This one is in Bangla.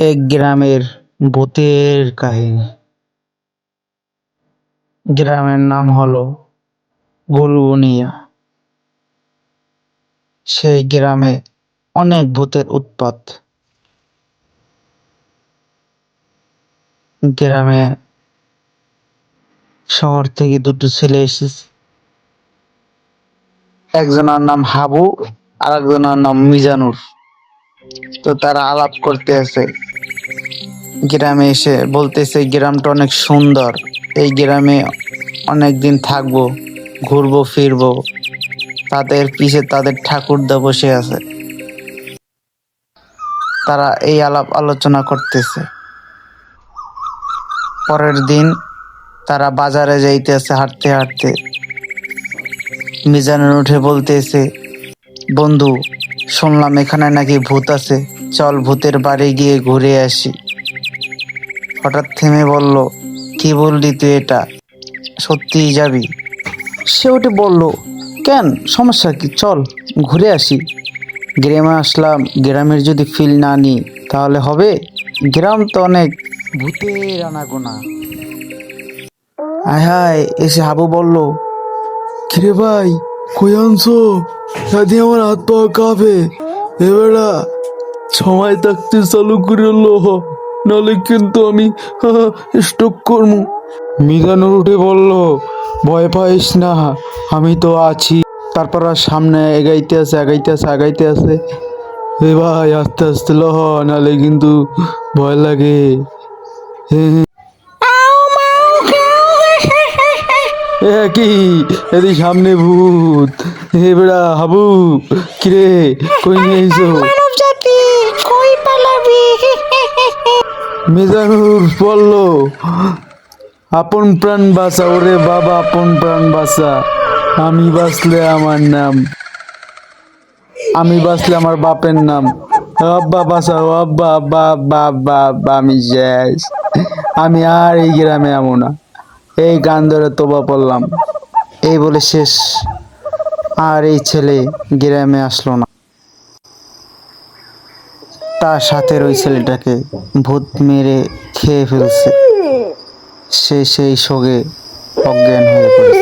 এক গ্রামের ভূতের কাহিনী। গ্রামের নাম হলো বুলবুনিয়া। সেই গ্রামে অনেক ভূতের উৎপাত। গ্রামে শহর থেকে দুটো ছেলে এসেছে, একজনের নাম হাবু আর একজনের নাম মিজানুর। তো তারা আলাপ করতে আছে, গ্রামে এসে বলতেছে গ্রামটা অনেক সুন্দর, এই গ্রামে অনেকদিন থাকবো, ঘুরবো ফিরবো। তাদের পিছে তাদের ঠাকুরদা বসে আছে, তারা এই আলাপ আলোচনা করতেছে। পরের দিন তারা বাজারে যাইতেছে, হাঁটতে হাঁটতে মিজানুর উঠে বলতেছে, বন্ধু শুনলাম এখানে নাকি ভূত আছে, চল ভূতের বাড়ি গিয়ে ঘুরে আসি। হঠাৎ থেমে বলল, কি বললি তুই, এটা সত্যিই যাবি? সে উঠে বলল, কেন, সমস্যা কি, চল ঘুরে আসি। গ্রামে আসলাম, গ্রামের যদি ফিল না নিই তাহলে হবে? গ্রাম তো অনেক ভূতের আনাগোনা। হায় হায়, এসে হাবু বলল, কিরে ভাই, কই আনছো? সাথে আমার হাত পা কাঁপে। এবেলা সময় থাকতে চালু করে লো, নাহলে কিন্তু আমি স্টক করবো। মিজানুর উঠে বলল, ভয় পাইস না, আমি তো আছি। তারপর আর সামনে আগাইতে আছে। এ ভাই আস্তে আস্তে লহ, নাহলে কিন্তু ভয় লাগে। কি এদি সামনে ভূত? হে বেড়া হাবু, কিরে কই নিয়ে আইছো? মানব জাতি কই পালাবি? মিজানুর বলল, আপন প্রাণ বাঁচা। ওরে বাবা, আপন প্রাণ বাঁচা। আমি বাঁচলে আমার নাম, আমি বাঁচলে আমার বাপের নাম। আব্বা বাঁচাও, আব্বা আব্বা আব্বা আব্বা আব্বা, আমি শেষ। আমি আর এই গ্রামে আমো না। এই গান ধরে তোবা পড়লাম। এই বলে শেষ। আর এই ছেলে গ্রামে আসলো না। তার সাথে ওই ছেলেটাকে ভূত মেরে খেয়ে ফেলছে। সে সেই শোকে অজ্ঞান হয়ে পড়েছে।